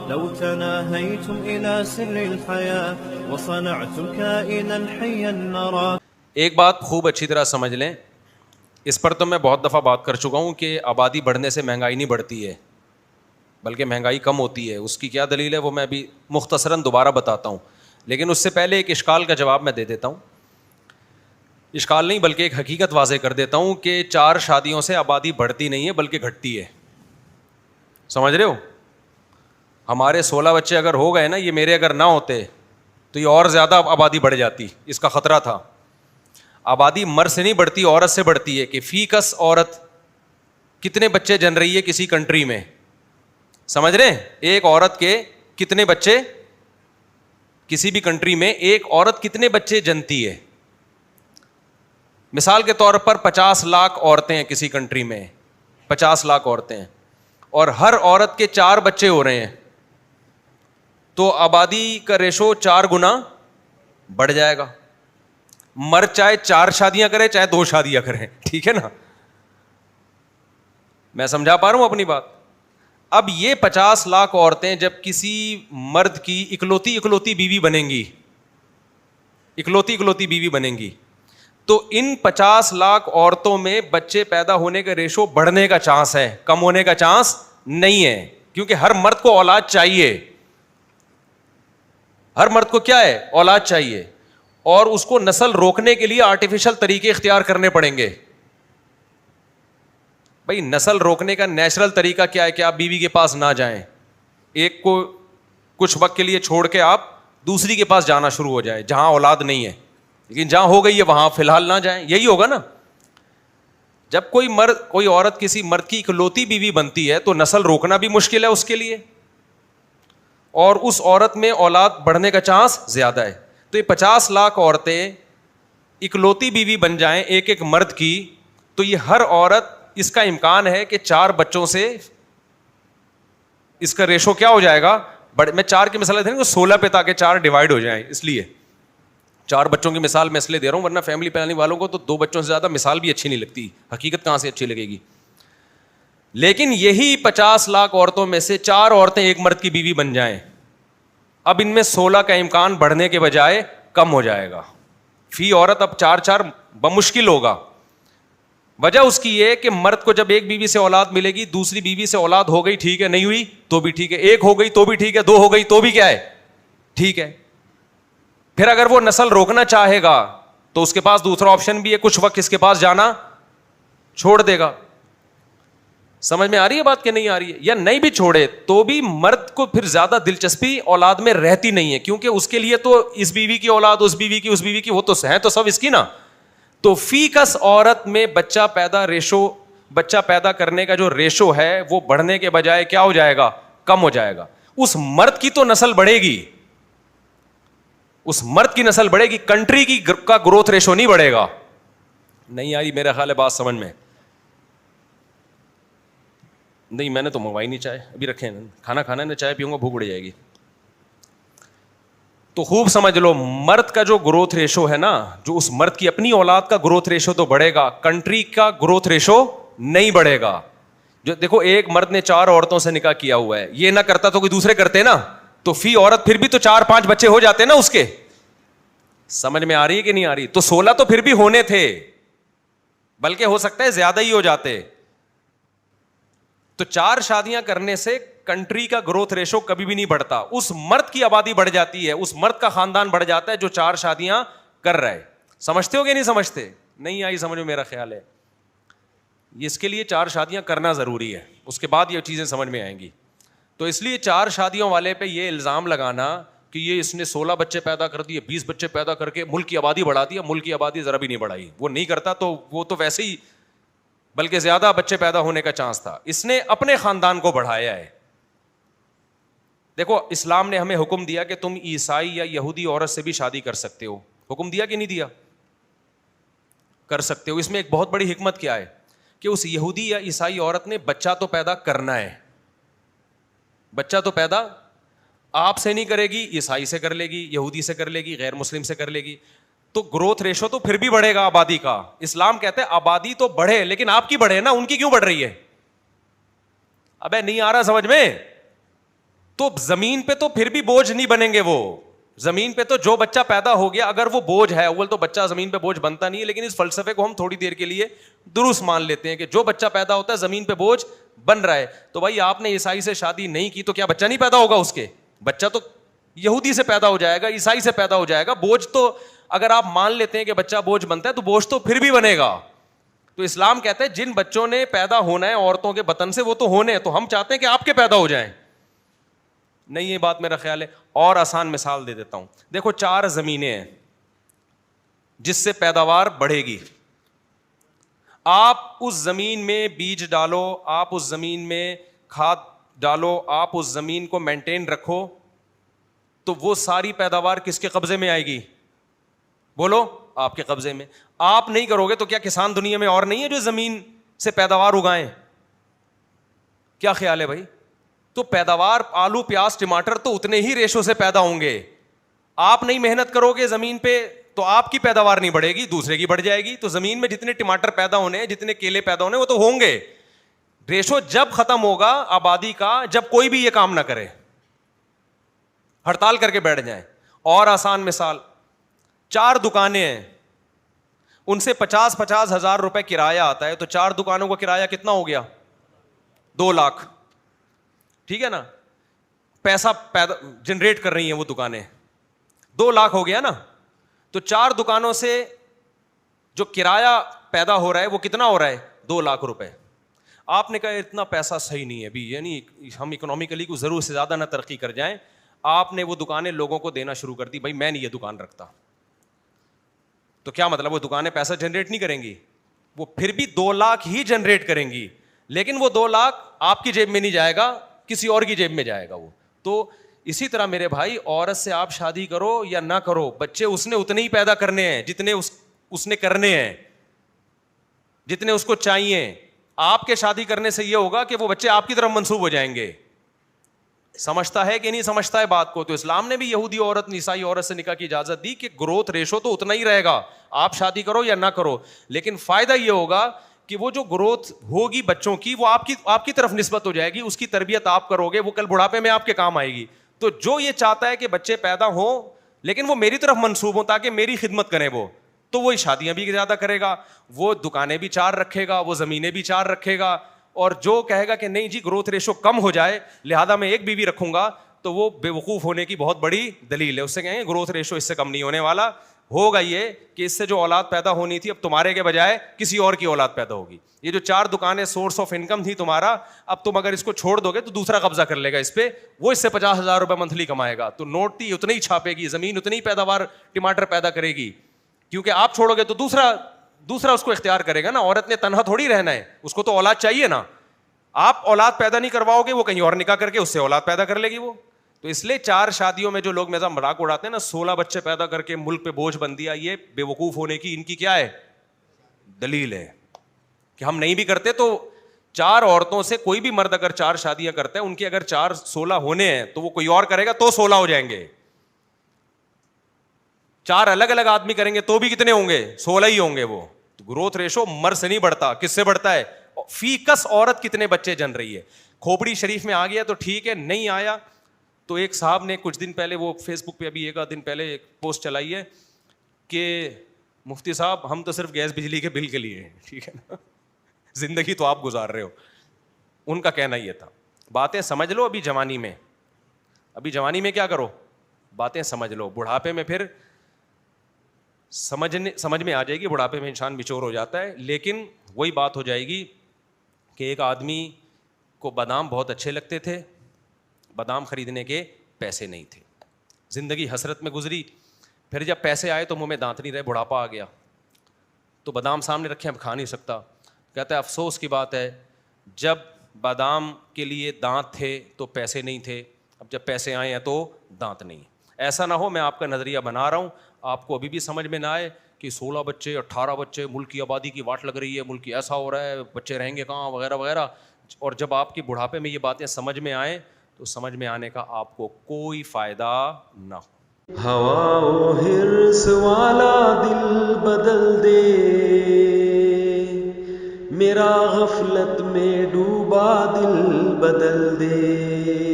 لو تناهيتم إلى سر الحياة وصنعتم كائنا حيا نرى. ایک بات خوب اچھی طرح سمجھ لیں, اس پر تو میں بہت دفعہ بات کر چکا ہوں کہ آبادی بڑھنے سے مہنگائی نہیں بڑھتی ہے بلکہ مہنگائی کم ہوتی ہے. اس کی کیا دلیل ہے وہ میں ابھی مختصراً دوبارہ بتاتا ہوں, لیکن اس سے پہلے ایک اشکال کا جواب میں دے دیتا ہوں. اشکال نہیں بلکہ ایک حقیقت واضح کر دیتا ہوں کہ 4 شادیوں سے آبادی بڑھتی نہیں ہے بلکہ گھٹتی ہے. سمجھ رہے ہو؟ ہمارے 16 بچے اگر ہو گئے نا, یہ میرے اگر نہ ہوتے تو یہ اور زیادہ آبادی بڑھ جاتی, اس کا خطرہ تھا. آبادی مرد سے نہیں بڑھتی, عورت سے بڑھتی ہے. کہ فی کس عورت کتنے بچے جن رہی ہے کسی کنٹری میں, سمجھ رہے ہیں؟ ایک عورت کے کتنے بچے, کسی بھی کنٹری میں ایک عورت کتنے بچے جنتی ہے. مثال کے طور پر 50 لاکھ عورتیں ہیں کسی کنٹری میں, 50 لاکھ عورتیں ہیں, اور ہر عورت کے 4 بچے ہو رہے ہیں, تو آبادی کا ریشو 4 گنا بڑھ جائے گا. مرد چاہے 4 شادیاں کرے چاہے 2 شادیاں کریں, ٹھیک ہے نا؟ میں سمجھا پا رہا ہوں اپنی بات؟ اب یہ 50 لاکھ عورتیں جب کسی مرد کی اکلوتی بیوی بنیں گی, اکلوتی بیوی بنیں گی, تو ان 50 لاکھ عورتوں میں بچے پیدا ہونے کا ریشو بڑھنے کا چانس ہے, کم ہونے کا چانس نہیں ہے. کیونکہ ہر مرد کو اولاد چاہیے, ہر مرد کو کیا ہے, اولاد چاہیے, اور اس کو نسل روکنے کے لیے آرٹیفیشل طریقے اختیار کرنے پڑیں گے. بھائی نسل روکنے کا نیچرل طریقہ کیا ہے کہ آپ بیوی کے پاس نہ جائیں, ایک کو کچھ وقت کے لیے چھوڑ کے آپ دوسری کے پاس جانا شروع ہو جائیں جہاں اولاد نہیں ہے, لیکن جہاں ہو گئی ہے وہاں فی الحال نہ جائیں. یہی ہوگا نا. جب کوئی عورت کسی مرد کی اکلوتی بیوی بنتی ہے تو نسل روکنا بھی مشکل ہے اس کے لیے, اور اس عورت میں اولاد بڑھنے کا چانس زیادہ ہے. تو یہ 50 لاکھ عورتیں اکلوتی بیوی بن جائیں ایک ایک مرد کی, تو یہ ہر عورت, اس کا امکان ہے کہ 4 بچوں سے اس کا ریشو کیا ہو جائے گا. میں 4 کی مثال دے رہا ہوں 16 پہ تاکہ 4 ڈیوائڈ ہو جائیں, اس لیے 4 بچوں کی مثال میں اس لیے دے رہا ہوں, ورنہ فیملی پلاننگ والوں کو تو 2 بچوں سے زیادہ مثال بھی اچھی نہیں لگتی, حقیقت کہاں سے اچھی لگے گی. لیکن یہی 50 لاکھ عورتوں میں سے 4 عورتیں ایک مرد کی بیوی بن جائیں, اب ان میں 16 کا امکان بڑھنے کے بجائے کم ہو جائے گا. فی عورت اب 4 بمشکل ہوگا. وجہ اس کی یہ کہ مرد کو جب ایک بیوی سے اولاد ملے گی, دوسری بیوی سے اولاد ہو گئی ٹھیک ہے, نہیں ہوئی تو بھی ٹھیک ہے, 1 ہو گئی تو بھی ٹھیک ہے, 2 ہو گئی تو بھی کیا ہے, ٹھیک ہے. پھر اگر وہ نسل روکنا چاہے گا تو اس کے پاس دوسرا آپشن بھی ہے, کچھ وقت اس کے پاس جانا چھوڑ دے گا. سمجھ میں آ رہی ہے بات کہ نہیں آ رہی ہے؟ یا نہیں بھی چھوڑے تو بھی مرد کو پھر زیادہ دلچسپی اولاد میں رہتی نہیں ہے, کیونکہ اس کے لیے تو اس بیوی کی اولاد, اس بیوی کی, وہ تو ہیں تو سب اس کی نا. تو فی کس عورت میں بچہ پیدا کرنے کا جو ریشو ہے وہ بڑھنے کے بجائے کیا ہو جائے گا, کم ہو جائے گا. اس مرد کی تو نسل بڑھے گی, اس مرد کی نسل بڑھے گی, کنٹری کی کا گروتھ ریشو نہیں بڑھے گا. نہیں آئی میرا خیال ہے بات سمجھ میں؟ نہیں, میں نے تو منگوائی نہیں چائے, ابھی رکھے ہیں, کھانا کھانا ہے, چائے پیوں گا بھوک اڑ جائے گی. تو خوب سمجھ لو, مرد کا جو گروتھ ریشو ہے نا, جو اس مرد کی اپنی اولاد کا گروتھ ریشو تو بڑھے گا, کنٹری کا گروتھ ریشو نہیں بڑھے گا. جو دیکھو ایک مرد نے 4 عورتوں سے نکاح کیا ہوا ہے, یہ نہ کرتا تو کوئی دوسرے کرتے نا, تو فی عورت پھر بھی تو 4-5 بچے ہو جاتے نا اس کے. سمجھ میں آ رہی ہے کہ نہیں آ رہی؟ تو 16 تو پھر بھی ہونے تھے, بلکہ ہو سکتا ہے زیادہ ہی ہو جاتے. تو 4 شادیاں کرنے سے کنٹری کا گروتھ ریشو کبھی بھی نہیں بڑھتا, اس مرد کی آبادی بڑھ جاتی ہے, اس مرد کا خاندان بڑھ جاتا ہے جو 4 شادیاں کر رہا ہے. سمجھتے ہو کہ نہیں سمجھتے؟ نہیں آئی سمجھ میں میرا خیال ہے. اس کے لیے 4 شادیاں کرنا ضروری ہے, اس کے بعد یہ چیزیں سمجھ میں آئیں گی. تو اس لیے 4 شادیوں والے پہ یہ الزام لگانا کہ یہ اس نے 16 بچے پیدا کر دیے, 20 بچے پیدا کر کے ملک کی آبادی بڑھا دیا, ملک کی آبادی ذرا بھی نہیں بڑھائی. وہ نہیں کرتا تو وہ تو ویسے ہی, بلکہ زیادہ بچے پیدا ہونے کا چانس تھا. اس نے اپنے خاندان کو بڑھایا ہے. دیکھو اسلام نے ہمیں حکم دیا کہ تم عیسائی یا یہودی عورت سے بھی شادی کر سکتے ہو. حکم دیا کہ نہیں دیا؟ کر سکتے ہو. اس میں ایک بہت بڑی حکمت کیا ہے کہ اس یہودی یا عیسائی عورت نے بچہ تو پیدا کرنا ہے, بچہ تو پیدا آپ سے نہیں کرے گی, عیسائی سے کر لے گی, یہودی سے کر لے گی, غیر مسلم سے کر لے گی, تو گروتھ ریشو تو پھر بھی بڑھے گا آبادی کا. اسلام کہتے ہیں آبادی تو بڑھے لیکن آپ کی بڑھے نا, ان کی کیوں بڑھ رہی ہے؟ ابے نہیں آ رہا سمجھ میں؟ تو زمین پہ تو پھر بھی بوجھ نہیں بنیں گے وہ. زمین پہ تو جو بچہ پیدا ہو گیا اگر وہ بوجھ ہے, اول تو بچہ زمین پہ بوجھ بنتا نہیں ہے, لیکن اس فلسفے کو ہم تھوڑی دیر کے لیے درست مان لیتے ہیں کہ جو بچہ پیدا ہوتا ہے زمین پہ بوجھ بن رہا ہے. تو بھائی آپ نے عیسائی سے شادی نہیں کی تو کیا بچہ نہیں پیدا ہوگا اس کے؟ بچہ تو یہودی سے پیدا ہو جائے گا, عیسائی سے پیدا ہو جائے گا. بوجھ تو اگر آپ مان لیتے ہیں کہ بچہ بوجھ بنتا ہے تو بوجھ تو پھر بھی بنے گا. تو اسلام کہتا ہے جن بچوں نے پیدا ہونا ہے عورتوں کے بطن سے وہ تو ہونے ہیں, تو ہم چاہتے ہیں کہ آپ کے پیدا ہو جائیں. نہیں, یہ بات میرا خیال ہے. اور آسان مثال دے دیتا ہوں. دیکھو 4 زمینیں ہیں جس سے پیداوار بڑھے گی. آپ اس زمین میں بیج ڈالو, آپ اس زمین میں کھاد ڈالو, آپ اس زمین کو مینٹین رکھو, تو وہ ساری پیداوار کس کے قبضے میں آئے گی؟ بولو, آپ کے قبضے میں. آپ نہیں کرو گے تو کیا کسان دنیا میں اور نہیں ہے جو زمین سے پیداوار اگائیں؟ کیا خیال ہے بھائی؟ تو پیداوار آلو پیاز ٹماٹر تو اتنے ہی ریشو سے پیدا ہوں گے. آپ نہیں محنت کرو گے زمین پہ تو آپ کی پیداوار نہیں بڑھے گی, دوسرے کی بڑھ جائے گی. تو زمین میں جتنے ٹماٹر پیدا ہونے ہیں, جتنے کیلے پیدا ہونے, وہ تو ہوں گے. ریشو جب ختم ہوگا آبادی کا, جب کوئی بھی یہ کام نہ کرے, ہڑتال کر کے بیٹھ جائیں. اور آسان مثال, 4 دکانیں ہیں, ان سے 50,000 ہزار روپے کرایہ آتا ہے, تو 4 دکانوں کا کرایہ کتنا ہو گیا؟ 2 لاکھ. ٹھیک ہے نا, پیسہ جنریٹ کر رہی ہیں وہ دکانیں, 2 لاکھ ہو گیا نا. تو 4 دکانوں سے جو کرایہ پیدا ہو رہا ہے وہ کتنا ہو رہا ہے؟ 2 لاکھ روپے. آپ نے کہا اتنا پیسہ صحیح نہیں ہے ابھی, یعنی ہم اکنامکلی کو ضرور سے زیادہ نہ ترقی کر جائیں. آپ نے وہ دکانیں لوگوں کو دینا شروع کر دی, بھائی میں نہیں یہ دکان رکھتا. تو کیا مطلب وہ دکانیں پیسہ جنریٹ نہیں کریں گی؟ وہ پھر بھی 2 لاکھ ہی جنریٹ کریں گی, لیکن وہ 2 لاکھ آپ کی جیب میں نہیں جائے گا, کسی اور کی جیب میں جائے گا وہ. تو اسی طرح میرے بھائی, عورت سے آپ شادی کرو یا نہ کرو, بچے اس نے اتنے ہی پیدا کرنے ہیں جتنے اس نے کرنے ہیں, جتنے اس کو چاہیے. آپ کے شادی کرنے سے یہ ہوگا کہ وہ بچے آپ کی طرف منسوب ہو جائیں گے. سمجھتا ہے کہ نہیں سمجھتا ہے بات کو؟ تو اسلام نے بھی یہودی عورت عیسائی عورت سے نکاح کی اجازت دی کہ گروتھ ریشو تو اتنا ہی رہے گا, آپ شادی کرو یا نہ کرو, لیکن فائدہ یہ ہوگا کہ وہ جو گروتھ ہوگی بچوں کی وہ آپ کی طرف نسبت ہو جائے گی, اس کی تربیت آپ کرو گے, وہ کل بڑھاپے میں آپ کے کام آئے گی. تو جو یہ چاہتا ہے کہ بچے پیدا ہوں لیکن وہ میری طرف منسوب ہوں تاکہ میری خدمت کریں وہ, تو وہی شادیاں بھی زیادہ کرے گا, وہ دکانیں بھی 4 رکھے گا, وہ زمینیں بھی 4 رکھے گا. اور جو کہے گا کہ نہیں جی گروتھ ریشو کم ہو جائے لہذا میں 1 بیوی رکھوں گا, تو وہ بے وقوف ہونے کی بہت بڑی دلیل ہے. اس سے کہیں گے گروتھ ریشو اس سے کم نہیں ہونے والا, ہوگا یہ کہ اس سے جو اولاد پیدا ہونی تھی اب تمہارے کے بجائے کسی اور کی اولاد پیدا ہوگی. یہ جو 4 دکانیں سورس آف انکم تھی تمہارا, اب تم اگر اس کو چھوڑ دو گے تو دوسرا قبضہ کر لے گا اس پہ, وہ اس سے 50,000 روپے منتھلی کمائے گا. تو نوٹ تھی اتنے ہی چھاپے گی, زمین اتنی ہی پیداوار ٹماٹر پیدا کرے گی, کیونکہ آپ چھوڑو گے تو دوسرا اس کو اختیار کرے گا نا. عورت نے تنہا تھوڑی رہنا ہے, اس کو تو اولاد چاہیے نا. آپ اولاد پیدا نہیں کرواؤ گے, وہ کہیں اور نکاح کر کے اس سے اولاد پیدا کر لے گی وہ. تو اس لیے 4 شادیوں میں جو لوگ میرا مذاق اڑاتے ہیں نا, 16 بچے پیدا کر کے ملک پہ بوجھ بن دیا, یہ بے وقوف ہونے کی ان کی کیا ہے دلیل ہے کہ ہم نہیں بھی کرتے. تو 4 عورتوں سے کوئی بھی مرد اگر 4 شادیاں کرتا ہے, ان کے اگر 16 ہونے ہیں تو وہ کوئی اور کرے گا تو 16 ہو جائیں گے. 4 الگ الگ آدمی کریں گے تو بھی کتنے ہوں گے؟ 16 ہی ہوں گے. وہ گروتھ ریشو مرد سے نہیں بڑھتا, کس سے بڑھتا ہے؟ فی کس عورت کتنے بچے جن رہی ہے. کھوپڑی شریف میں آ گیا تو ٹھیک ہے, نہیں آیا تو ایک صاحب نے کچھ دن پہلے, وہ فیس بک پہ ابھی 1 دن پہلے ایک پوسٹ چلائی ہے کہ مفتی صاحب ہم تو صرف گیس بجلی کے بل کے لیے ہیں, ٹھیک ہے نا, زندگی تو آپ گزار رہے ہو. ان کا کہنا یہ تھا باتیں سمجھ لو ابھی جوانی میں کیا کرو, باتیں سمجھ لو, بڑھاپے میں پھر سمجھ میں آ جائے گی. بڑھاپے میں انسان بچور ہو جاتا ہے, لیکن وہی بات ہو جائے گی کہ ایک آدمی کو بادام بہت اچھے لگتے تھے, بادام خریدنے کے پیسے نہیں تھے, زندگی حسرت میں گزری. پھر جب پیسے آئے تو منہ میں دانت نہیں رہے, بڑھاپا آ گیا, تو بادام سامنے رکھے اب کھا نہیں سکتا. کہتا ہے افسوس کی بات ہے, جب بادام کے لیے دانت تھے تو پیسے نہیں تھے, اب جب پیسے آئے ہیں تو دانت نہیں. ایسا نہ ہو میں آپ کا نظریہ بنا رہا ہوں, آپ کو ابھی بھی سمجھ میں نہ آئے کہ 16 بچے 18 بچے, ملک کی آبادی کی واٹ لگ رہی ہے, ملک کی ایسا ہو رہا ہے, بچے رہیں گے کہاں وغیرہ وغیرہ. اور جب آپ کی بڑھاپے میں یہ باتیں سمجھ میں آئیں تو سمجھ میں آنے کا آپ کو کوئی فائدہ نہ ہو. ہوا و حرص والا دل بدل دے, میرا غفلت میں ڈوبا دل بدل دے.